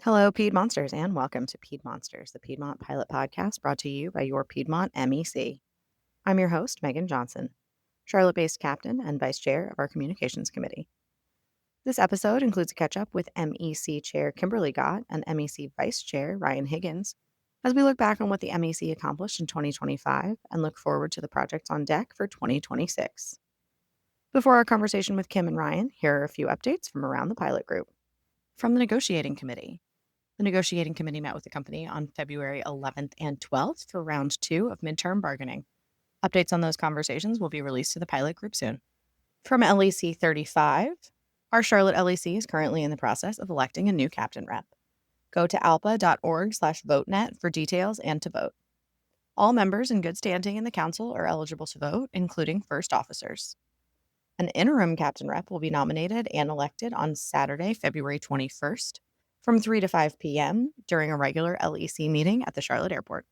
Hello, Piedmonsters, and welcome to Piedmonsters, the Piedmont Pilot Podcast brought to you by your Piedmont MEC. I'm your host, Megan Johnson, Charlotte-based captain and vice chair of our Communications Committee. This episode includes a catch-up with MEC Chair Kimberley Gott and MEC Vice Chair Ryan Higgins as we look back on what the MEC accomplished in 2025 and look forward to the projects on deck for 2026. Before our conversation with Kim and Ryan, here are a few updates from around the pilot group. From the Negotiating Committee. The negotiating committee met with the company on February 11th and 12th for round 2 of midterm bargaining. Updates on those conversations will be released to the pilot group soon. From LEC 35, our Charlotte LEC is currently in the process of electing a new captain rep. Go to alpa.org/votenet for details and to vote. All members in good standing in the council are eligible to vote, including first officers. An interim captain rep will be nominated and elected on Saturday, February 21st. From 3 to 5 p.m. during a regular LEC meeting at the Charlotte Airport.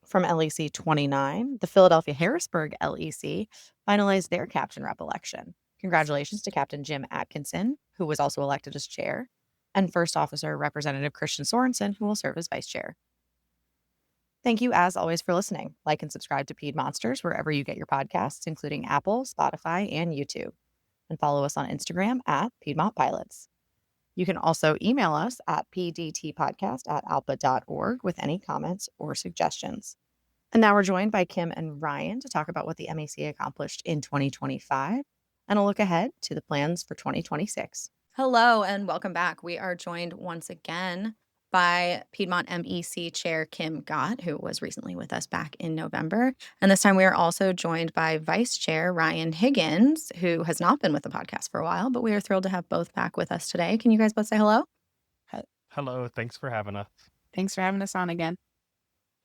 From LEC 29, the Philadelphia-Harrisburg LEC finalized their captain rep election. Congratulations to Captain Jim Atkinson, who was also elected as chair, and First Officer Representative Christian Sorensen, who will serve as vice chair. Thank you, as always, for listening. Like and subscribe to Piedmonsters wherever you get your podcasts, including Apple, Spotify, and YouTube. And follow us on Instagram at Piedmont Pilots. You can also email us at pdtpodcast@alpa.org with any comments or suggestions. And now we're joined by Kim and Ryan to talk about what the MEC accomplished in 2025 and a look ahead to the plans for 2026. Hello and welcome back. We are joined once again by Piedmont MEC Chair Kim Gott, who was recently with us back in November. And this time we are also joined by Vice Chair Ryan Higgins, who has not been with the podcast for a while, but we are thrilled to have both back with us today. Can you guys both say hello? Hello, thanks for having us. Thanks for having us on again.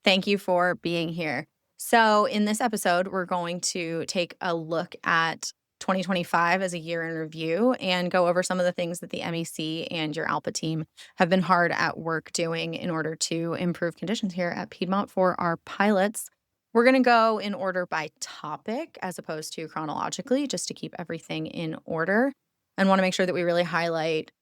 Thank you for being here. So in this episode, we're going to take a look at 2025 as a year in review and go over some of the things that the MEC and your ALPA team have been hard at work doing in order to improve conditions here at Piedmont for our pilots. We're going to go in order by topic as opposed to chronologically, just to keep everything in order, and want to make sure that we really highlight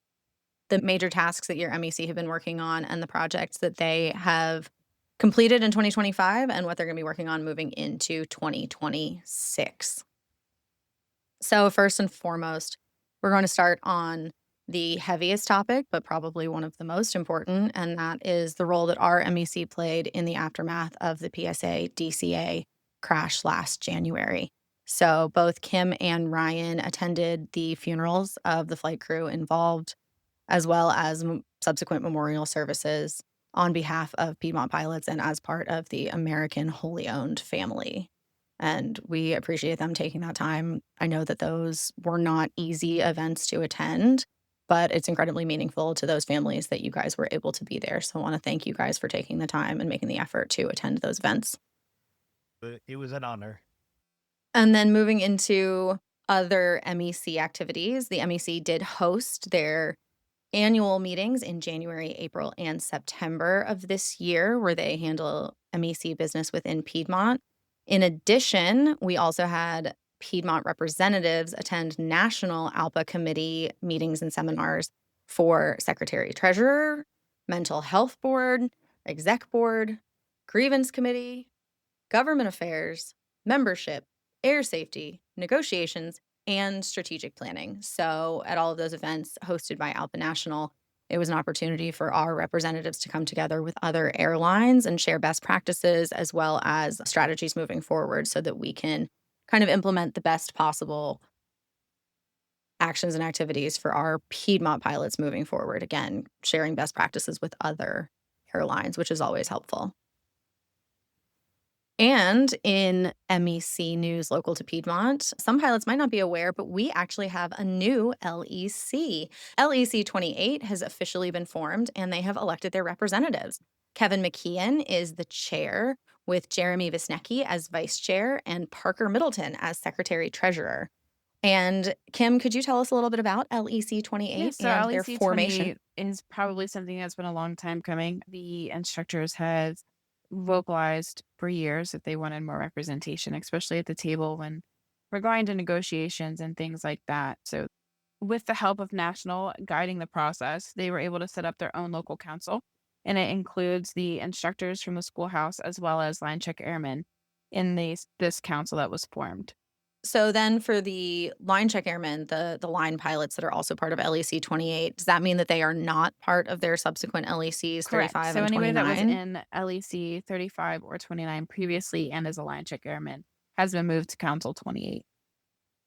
the major tasks that your MEC have been working on and the projects that they have completed in 2025 and what they're going to be working on moving into 2026. So first and foremost, we're going to start on the heaviest topic, but probably one of the most important, and that is the role that our MEC played in the aftermath of the PSA DCA crash last January. So both Kim and Ryan attended the funerals of the flight crew involved, as well as subsequent memorial services on behalf of Piedmont pilots and as part of the American wholly owned family. And we appreciate them taking that time. I know that those were not easy events to attend, but it's incredibly meaningful to those families that you guys were able to be there. So I want to thank you guys for taking the time and making the effort to attend those events. It was an honor. And then moving into other MEC activities, the MEC did host their annual meetings in January, April, and September of this year, where they handle MEC business within Piedmont. In addition, we also had Piedmont representatives attend national ALPA committee meetings and seminars for Secretary Treasurer, Mental Health Board, Exec Board, Grievance Committee, Government Affairs, Membership, Air Safety, Negotiations, and strategic planning. So at all of those events hosted by ALPA National, it was an opportunity for our representatives to come together with other airlines and share best practices as well as strategies moving forward so that we can kind of implement the best possible actions and activities for our Piedmont pilots moving forward. Again, sharing best practices with other airlines, which is always helpful. And in MEC news local to Piedmont, some pilots might not be aware, but we actually have a new LEC. LEC 28 has officially been formed, and they have elected their representatives. Kevin McKeon is the chair, with Jeremy Visnecki as vice chair and Parker Middleton as secretary treasurer. And Kim, could you tell us a little bit about LEC 28 Yeah, so and their LEC formation? 28 is probably something that's been a long time coming. The instructors have vocalized for years that they wanted more representation, especially at the table when we're going to negotiations and things like that. So with the help of National guiding the process, they were able to set up their own local council, and it includes the instructors from the schoolhouse as well as line check airmen in this council that was formed. So then for the line check airmen, the line pilots that are also part of LEC 28, does that mean that they are not part of their subsequent LECs Correct. 35 So and anybody that was 29? in LEC 35 or 29 previously and is a line check airman has been moved to Council 28.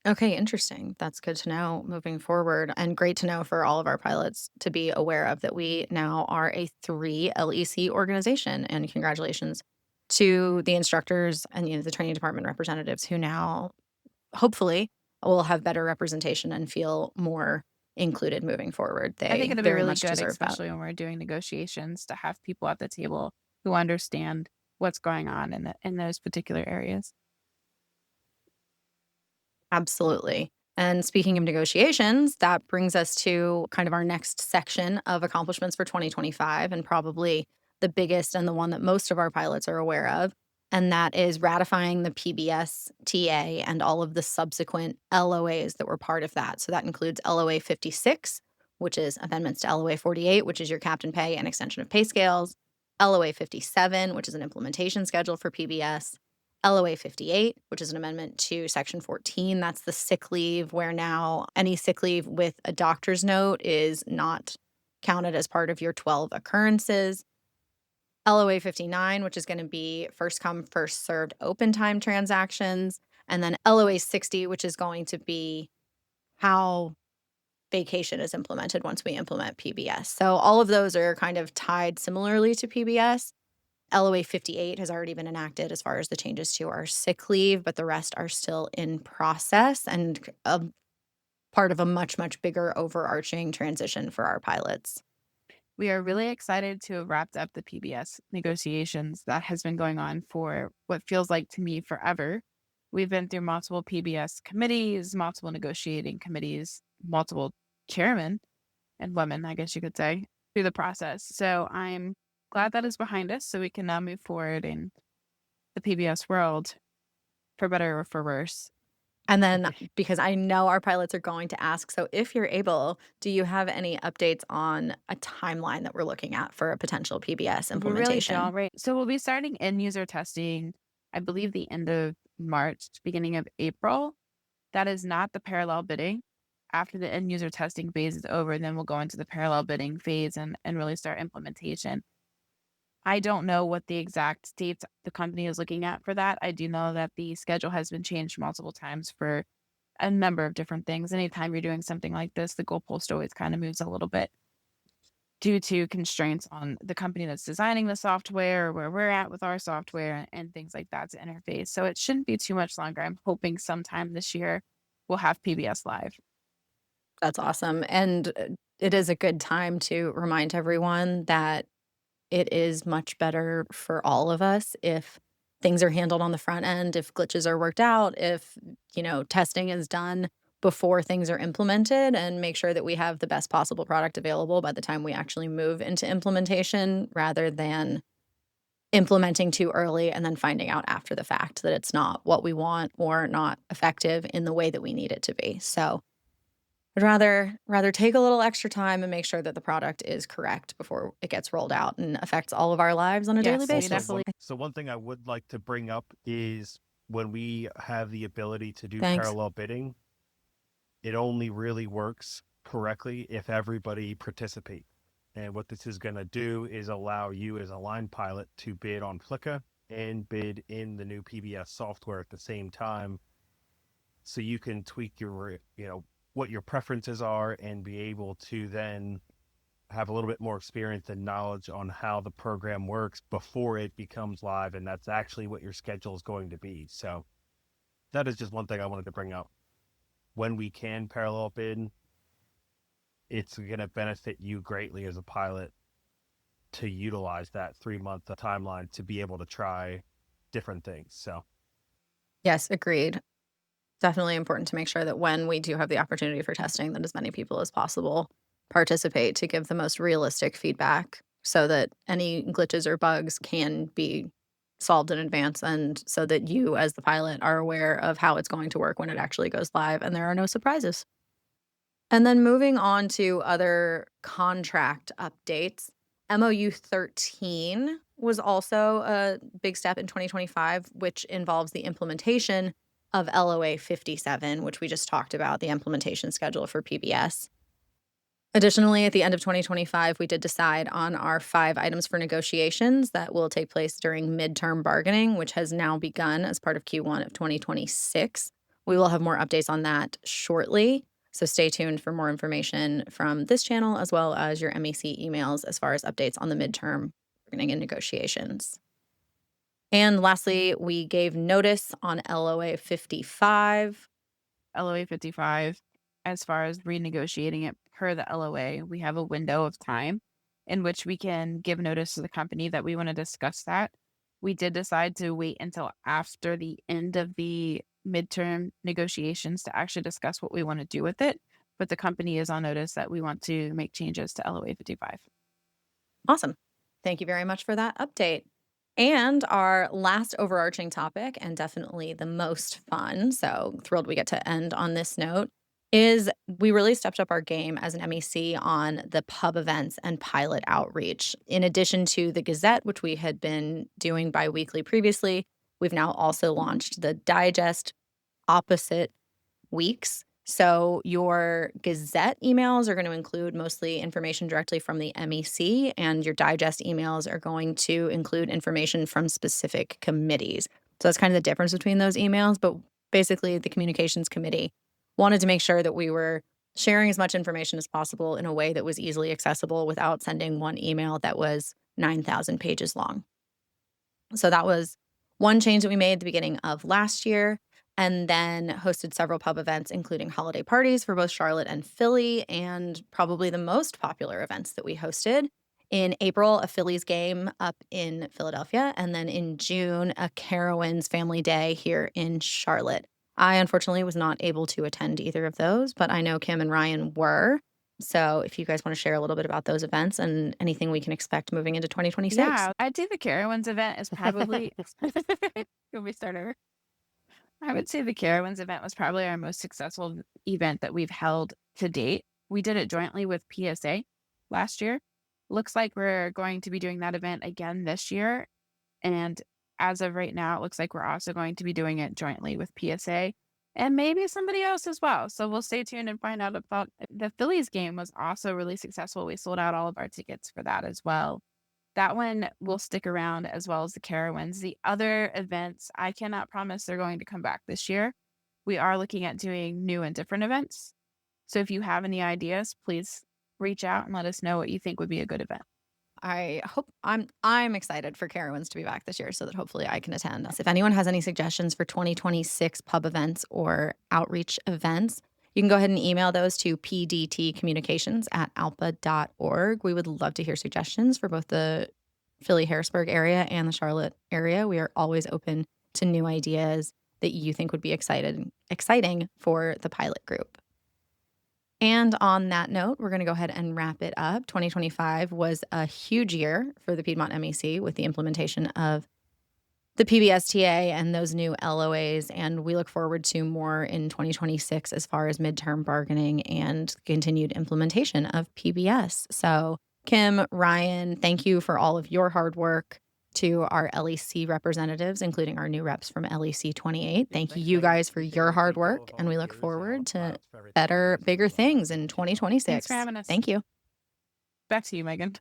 Okay, interesting. That's good to know moving forward, and great to know for all of our pilots to be aware of that we now are a 3 LEC organization. And congratulations to the instructors and the training department representatives who now hopefully will have better representation and feel more included moving forward. I think They it'll be very really much good, deserve that. especially when we're doing negotiations, to have people at the table who understand what's going on in those particular areas. Absolutely. And speaking of negotiations, that brings us to kind of our next section of accomplishments for 2025, and probably the biggest and the one that most of our pilots are aware of. And that is ratifying the PBS TA and all of the subsequent LOAs that were part of that. So that includes LOA 56, which is amendments to LOA 48, which is your captain pay and extension of pay scales, LOA 57, which is an implementation schedule for PBS, LOA 58, which is an amendment to Section 14. That's the sick leave, where now any sick leave with a doctor's note is not counted as part of your 12 occurrences. LOA 59, which is going to be first come, first served open time transactions. And then LOA 60, which is going to be how vacation is implemented once we implement PBS. So all of those are kind of tied similarly to PBS. LOA 58 has already been enacted as far as the changes to our sick leave, but the rest are still in process and a part of a much, much bigger overarching transition for our pilots. We are really excited to have wrapped up the PBS negotiations that has been going on for what feels like to me forever. We've been through multiple PBS committees, multiple negotiating committees, multiple chairmen and women, I guess you could say, through the process. So I'm glad that is behind us, so we can now move forward in the PBS world, for better or for worse. And then, because I know our pilots are going to ask, so if you're able, do you have any updates on a timeline that we're looking at for a potential PBS We really implementation? don't, right? So we'll be starting end user testing, I believe the end of March, beginning of April. That is not the parallel bidding. After the end user testing phase is over, then we'll go into the parallel bidding phase and really start implementation. I don't know what the exact dates the company is looking at for that. I do know that the schedule has been changed multiple times for a number of different things. Anytime you're doing something like this, the goalpost always kind of moves a little bit due to constraints on the company that's designing the software, or where we're at with our software and things like that to interface. So it shouldn't be too much longer. I'm hoping sometime this year we'll have PBS live. That's awesome. And it is a good time to remind everyone that it is much better for all of us if things are handled on the front end, if glitches are worked out, if, testing is done before things are implemented, and make sure that we have the best possible product available by the time we actually move into implementation, rather than implementing too early and then finding out after the fact that it's not what we want or not effective in the way that we need it to be. So I'd rather take a little extra time and make sure that the product is correct before it gets rolled out and affects all of our lives on a daily Yes, we basis. definitely. So one thing I would like to bring up is when we have the ability to do Thanks. parallel bidding, it only really works correctly if everybody participates. And what this is going to do is allow you as a line pilot to bid on Flicka and bid in the new PBS software at the same time. So you can tweak your, what your preferences are and be able to then have a little bit more experience and knowledge on how the program works before it becomes live. And that's actually what your schedule is going to be. So that is just one thing I wanted to bring up. When we can parallel bid, it's going to benefit you greatly as a pilot to utilize that 3-month timeline to be able to try different things. So Yes, agreed. Definitely important to make sure that when we do have the opportunity for testing, that as many people as possible participate to give the most realistic feedback so that any glitches or bugs can be solved in advance, and so that you as the pilot are aware of how it's going to work when it actually goes live and there are no surprises. And then moving on to other contract updates, MOU 13 was also a big step in 2025, which involves the implementation of LOA 57, which we just talked about, the implementation schedule for PBS. Additionally, at the end of 2025, we did decide on our 5 items for negotiations that will take place during midterm bargaining, which has now begun as part of Q1 of 2026. We will have more updates on that shortly, so stay tuned for more information from this channel as well as your MEC emails as far as updates on the midterm bargaining and negotiations. And lastly, we gave notice on LOA 55. LOA 55, as far as renegotiating it per the LOA, we have a window of time in which we can give notice to the company that we want to discuss that. We did decide to wait until after the end of the midterm negotiations to actually discuss what we want to do with it. But the company is on notice that we want to make changes to LOA 55. Awesome. Thank you very much for that update. And our last overarching topic, and definitely the most fun, so thrilled we get to end on this note, is we really stepped up our game as an MEC on the pub events and pilot outreach. In addition to the Gazette, which we had been doing bi-weekly previously, we've now also launched the Digest opposite weeks. So your Gazette emails are going to include mostly information directly from the MEC, and your Digest emails are going to include information from specific committees. So that's kind of the difference between those emails. But basically, the communications committee wanted to make sure that we were sharing as much information as possible in a way that was easily accessible without sending one email that was 9,000 pages long. So that was one change that we made at the beginning of last year, and then hosted several pub events, including holiday parties for both Charlotte and Philly, and probably the most popular events that we hosted. In April, a Phillies game up in Philadelphia, and then in June, a Carowinds family day here in Charlotte. I unfortunately was not able to attend either of those, but I know Kim and Ryan were. So if you guys want to share a little bit about those events and anything we can expect moving into 2026. Yeah, I'd say the Carowinds event is probably. Can we start over? I would say the Carowinds event was probably our most successful event that we've held to date. We did it jointly with PSA last year. Looks like we're going to be doing that event again this year. And as of right now, it looks like we're also going to be doing it jointly with PSA and maybe somebody else as well. So we'll stay tuned and find out about the Phillies game was also really successful. We sold out all of our tickets for that as well. That one will stick around as well as the Carowinds. The other events, I cannot promise they're going to come back this year. We are looking at doing new and different events. So if you have any ideas, please reach out and let us know what you think would be a good event. I hope I'm excited for Carowinds to be back this year so that hopefully I can attend. If anyone has any suggestions for 2026 pub events or outreach events, you can go ahead and email those to pdtcommunications@alpa.org. We would love to hear suggestions for both the Philly-Harrisburg area and the Charlotte area. We are always open to new ideas that you think would be exciting for the pilot group. And on that note, we're going to go ahead and wrap it up. 2025 was a huge year for the Piedmont MEC with the implementation of the PBSTA and those new LOAs, and we look forward to more in 2026 as far as midterm bargaining and continued implementation of PBS. So, Kim, Ryan, thank you for all of your hard work. To our LEC representatives, including our new reps from LEC 28. Thank you guys for your hard work, and we look forward to better, bigger things in 2026. Thanks for having us. Thank you. Back to you, Megan.